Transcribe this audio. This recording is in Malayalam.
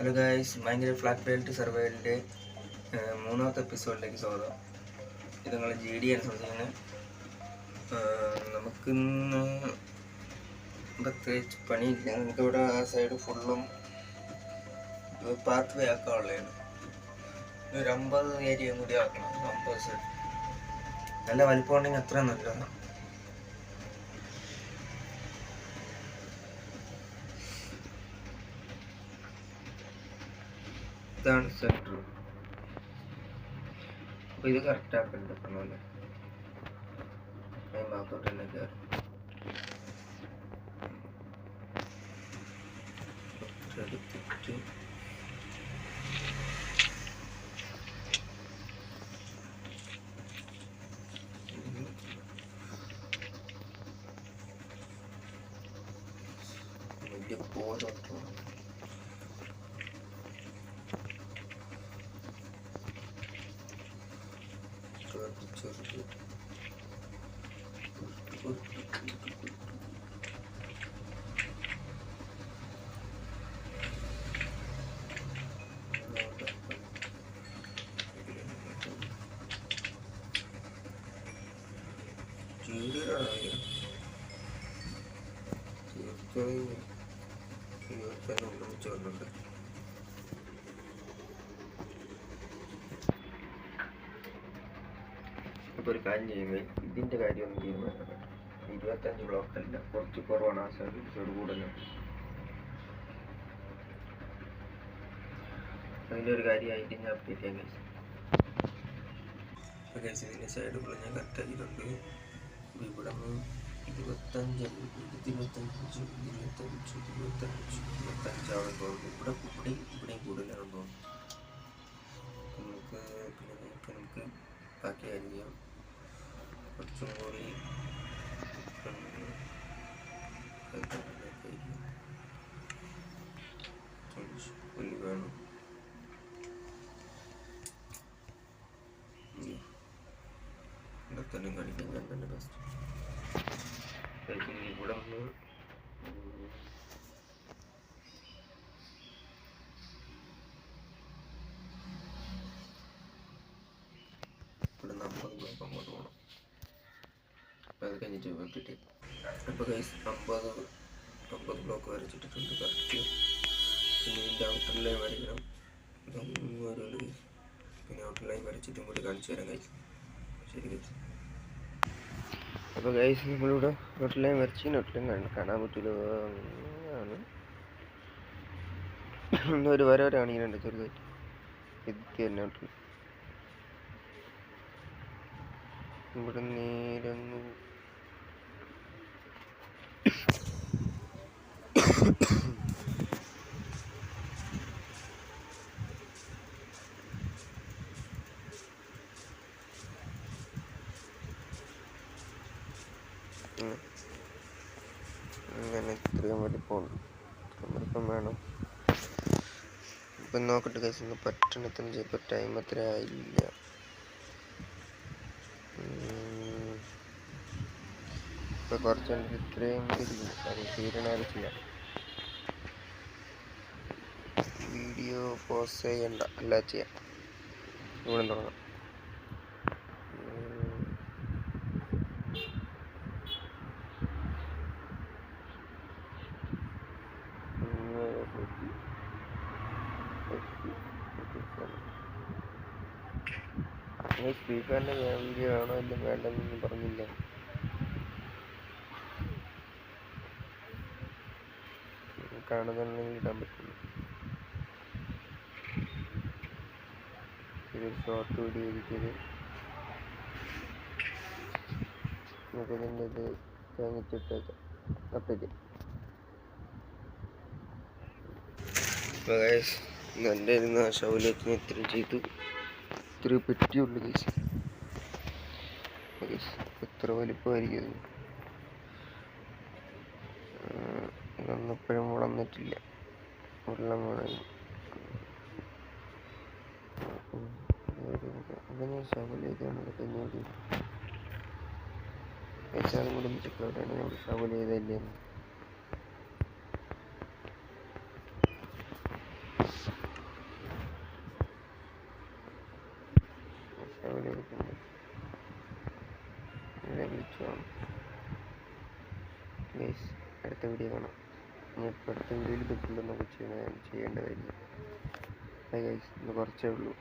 ഹലോ ഗായ്സ്, ഭയങ്കര ഫ്ലാറ്റ് ബെൽറ്റ് സർവൈവലിൻ്റെ മൂന്നാമത്തെ എപ്പിസോഡിലേക്ക് സ്വാഗതം. ഇത് നിങ്ങൾ GD സംസാരിക്കുന്നത്. നമുക്കിന്ന് പ്രത്യേകിച്ച് പണിയില്ല. നമുക്കിവിടെ ആ സൈഡ് ഫുള്ളും പാത്ത് വേ ആക്കാനുള്ളതാണ്. ഒരു 50 ഏരിയയും കൂടി ആക്കണം. 50 സൈഡ് നല്ല വലിപ്പം ഉണ്ടെങ്കിൽ അത്ര നല്ലതാണ്. ഇതാണ് സെൻറ്റർ. അപ്പോൾ ഇത് കറക്റ്റ് ആക്കണ്ട പറഞ്ഞല്ലേ ഭാഗത്തോട്ട് തന്നെ കയറും. എടുത്തിട്ട് വലിയ പോലോട്ടോ ചെറുത് ചോറുണ്ട്. അപ്പോൾ ഒരു കാര്യം ചെയ്യുക, ഇതിൻ്റെ കാര്യമൊന്നും തീരുമാനിക്കണം. 25 ബ്ലോക്കല്ല, കുറച്ച് കുറവാണ്. ആ സൈഡ് കൂടുതലാണ്. അതിൻ്റെ ഒരു കാര്യമായിട്ട് ഞാൻ അപ്ഡേറ്റ് ചെയ്യാൻ കഴിച്ചു. ഇതിൻ്റെ സൈഡുകൾ ഞാൻ കറക്റ്റാക്കിയിട്ടുണ്ട്. ഇവിടെ 25 അവിടെ തോന്നുന്നു. ഇവിടെയും കൂടുതലാണ് തോന്നുന്നു. നമുക്ക് ബാക്കി കാര്യം ചെയ്യാം. കുറച്ചും കൂടി പുല്ല് വേണം. ഇതൊക്കെ കാണിക്കാൻ ഞാൻ തന്നെ ബെസ്റ്റ്. ഇവിടെ ഒന്ന് ഇവിടെ 50 ബ്ലോക്ക് അങ്ങോട്ട് പോകണം. അപ്പോൾ അത് കഴിഞ്ഞിട്ട് വെക്കിട്ട് അപ്പോൾ ഗൈസ് 50 ബ്ലോക്ക് വരച്ചിട്ടിട്ടുണ്ട് കറക്റ്റ്. പിന്നെ ഇതിൻ്റെ ഔട്ടർ ലൈൻ വരയ്ക്കണം. ഓരോരു ഗൈസ് പിന്നെ ഔട്ടർ ലൈൻ വരച്ചിട്ടും കൂടി കാണിച്ചു തരാം ഗൈസ്. ശരി ഗൈസ്. അപ്പോൾ ഗൈസ് നമ്മളിവിടെ ഔട്ടർ ലൈൻ വരച്ച് ഔട്ടർ ലൈൻ കാണാൻ പറ്റില്ല ആണ്. ഒരു വര കാണിക്കുന്നുണ്ട് ചെറുതായിട്ട്. ഇത് തന്നെ ഔട്ടർ ലൈൻ. ഇവിടെ നേരങ്ങ് അങ്ങനെ ഇത്രയും വലിപ്പം വേണം. ഇപ്പം നോക്കട്ടെ കേസ് ഒന്ന് പറ്റണത്തിന് ചിലപ്പോൾ ടൈം അത്ര ആയില്ല. ഇപ്പോൾ കുറച്ച് ഇത്രയും തീരണാലും ചെയ്യാം. വീഡിയോ പോസ് ചെയ്യണ്ട, അല്ല ചെയ്യാം. ഇവിടെ തുടങ്ങാം. സ്പീക്കറിൻ്റെ വീഡിയോ ആണോ ഇല്ല വേണ്ടെന്നൊന്നും പറഞ്ഞില്ല. കാണുന്നുണ്ടെങ്കിൽ ഇടാൻ പറ്റില്ല. ഇതൊരു ഷോർട്ട് വീഡിയോ ഇരിക്കത്. നമുക്കിതിൻ്റെ ഇത് കഴിഞ്ഞിട്ടിട്ടേക്കാം. അപ്പേക്ക് അപ്പോൾ ഗൈസ് എൻ്റെ ഇരുന്ന് ആ ഷൗലത്തിന് ഇത്രയും ചെയ്തു. ഇത്ര പെറ്റിയുള്ളു ഗൈസ്. എത്ര വലിപ്പമായിരിക്കും ഇത്. ഇതൊന്നും ഇപ്പോഴും വളർന്നിട്ടില്ല. വെള്ളം വേണം. അങ്ങനെ ഷവൽ ചെയ്താണ് പിന്നീട് വെച്ചാലും കൂടി മിച്ചക്കോട്ടാണ് നമ്മൾ ഷവൽ ചെയ്തല്ലേ. കുറച്ച് കാണും ഗൈസ്. അടുത്ത വീഡിയോ കാണാം. ഞാൻ ഇപ്പോൾ അടുത്ത വീഡിയോയിൽ ഇത് ഫുള്ളൊന്നും ചെയ്യേണ്ടതായിരിക്കും. ഗൈസ് ഇന്ന് കുറച്ചേ ഉള്ളൂ.